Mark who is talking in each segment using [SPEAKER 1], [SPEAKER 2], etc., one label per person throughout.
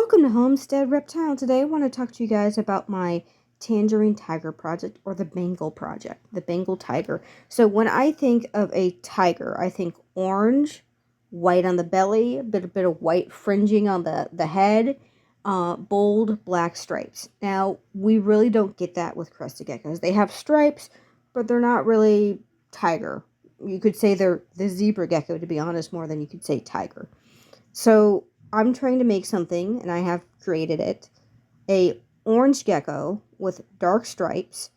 [SPEAKER 1] Welcome to Homestead Reptile. Today I want to talk to you guys about my tangerine tiger project, or the Bengal project, the Bengal tiger. So when I think of a tiger, I think orange, white on the belly, a bit of white fringing on the head, bold black stripes. Now we really don't get that with crested geckos. They have stripes, but they're not really tiger. You could say they're the zebra gecko, to be honest, more than you could say tiger. So I'm trying to make something, and I have created it, a orange gecko with dark stripes,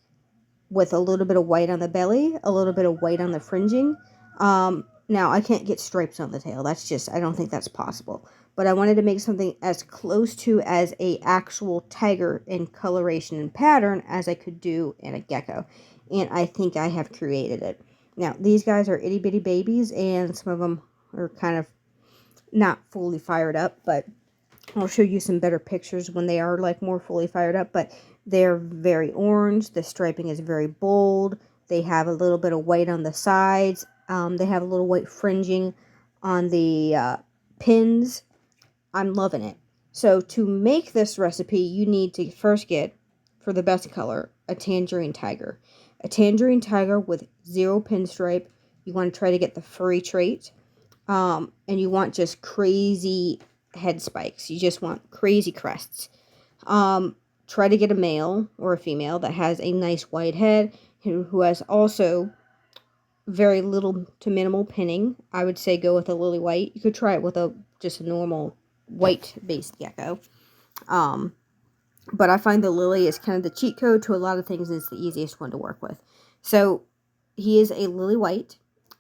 [SPEAKER 1] with a little bit of white on the belly, a little bit of white on the fringing. Now I can't get stripes on the tail. I don't think that's possible. But I wanted to make something as close to as a actual tiger in coloration and pattern as I could do in a gecko. And I think I have created it. Now, these guys are itty bitty babies, and some of them are kind of not fully fired up, but I'll show you some better pictures when they are like more fully fired up. But they're very orange. The striping is very bold. They have a little bit of white on the sides. They have a little white fringing on the pins. I'm loving it. So to make this recipe, you need to first get, for the best color, a tangerine tiger. A tangerine tiger with 0 pinstripe. You want to try to get the furry trait. And you want just crazy head spikes. You just want crazy crests. Try to get a male or a female that has a nice white head, who has also very little to minimal pinning. I would say go with a lily white. You could try it with just a normal white-based gecko. But I find the lily is kind of the cheat code to a lot of things, and it's the easiest one to work with. So he is a lily white.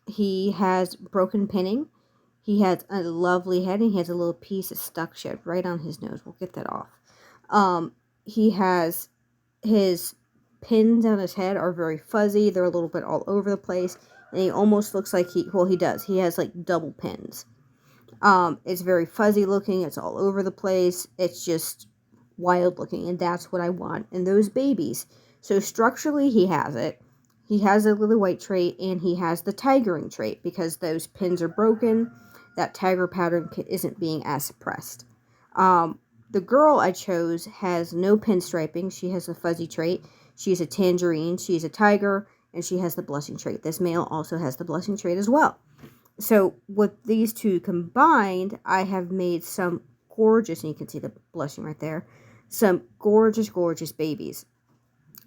[SPEAKER 1] He has broken pinning. He has a lovely head, and he has a little piece of stuck shit right on his nose. We'll get that off. He has his pins on his head are very fuzzy. They're a little bit all over the place, and he almost looks like he does. He has like double pins. It's very fuzzy looking. It's all over the place. It's just wild looking, and that's what I want in those babies. So structurally, he has it. He has a lily white trait, and he has the tigering trait because those pins are broken. That tiger pattern isn't being as suppressed. The girl I chose has no pinstriping. She has a fuzzy trait. She's a tangerine. She's a tiger, and she has the blushing trait. This male also has the blushing trait as well. So with these two combined, I have made some gorgeous, and you can see the blushing right there, some gorgeous, gorgeous babies.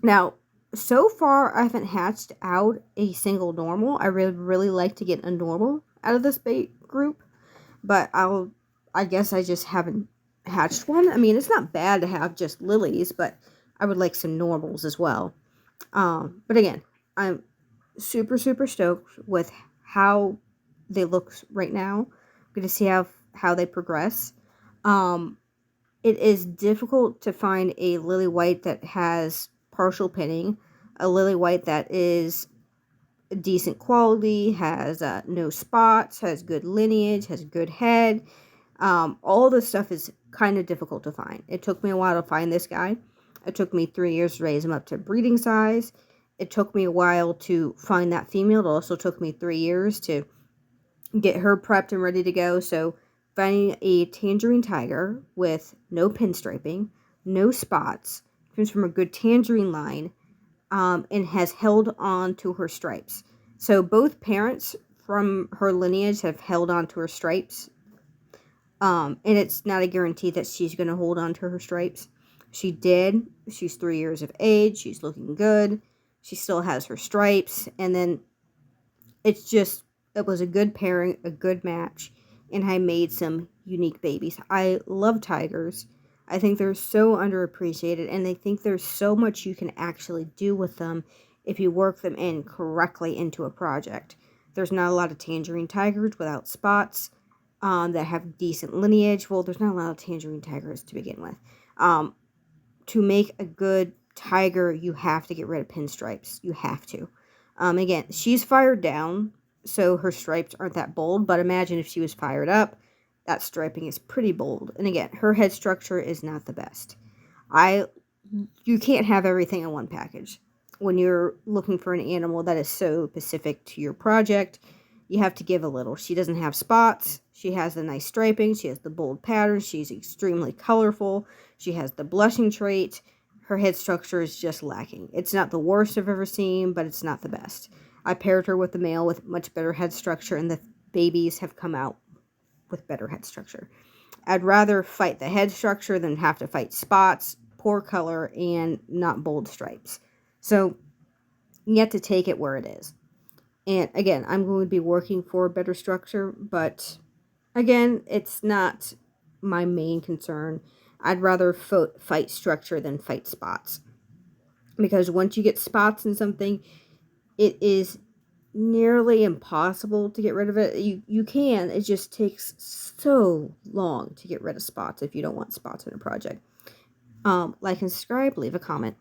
[SPEAKER 1] Now, so far, I haven't hatched out a single normal. I really like to get a normal out of this group, but I guess I just haven't hatched one. I mean, it's not bad to have just lilies, but I would like some normals as well. But again, I'm super, super stoked with how they look right now. I'm going to see how they progress. It is difficult to find a lily white that has partial pinning, a lily white that is decent quality, has no spots, has good lineage, has a good head. All this stuff is kind of difficult to find. It took me a while to find this guy. It took me 3 years to raise him up to breeding size. It took me a while to find that female. It also took me 3 years to get her prepped and ready to go. So finding a tangerine tiger with no pinstriping, no spots, comes from a good tangerine line, and has held on to her stripes. So both parents from her lineage have held on to her stripes. And it's not a guarantee that she's going to hold on to her stripes. She did. She's 3 years of age. She's looking good. She still has her stripes. And then it was a good pairing, a good match. And I made some unique babies. I love tigers. I think they're so underappreciated, and I think there's so much you can actually do with them if you work them in correctly into a project. There's not a lot of tangerine tigers without spots that have decent lineage. Well, there's not a lot of tangerine tigers to begin with. To make a good tiger, you have to get rid of pinstripes. You have to. Again, she's fired down, so her stripes aren't that bold, but imagine if she was fired up. That striping is pretty bold. And again, her head structure is not the best. You can't have everything in one package. When you're looking for an animal that is so specific to your project, you have to give a little. She doesn't have spots. She has the nice striping. She has the bold pattern. She's extremely colorful. She has the blushing trait. Her head structure is just lacking. It's not the worst I've ever seen, but it's not the best. I paired her with the male with much better head structure, and the babies have come out with better head structure. I'd rather fight the head structure than have to fight spots, poor color, and not bold stripes. So you have to take it where it is. And again, I'm going to be working for a better structure, but again, it's not my main concern. I'd rather fight structure than fight spots. Because once you get spots in something, it is nearly impossible to get rid of it. You can, it just takes so long to get rid of spots if you don't want spots in a project. Like and subscribe, leave a comment.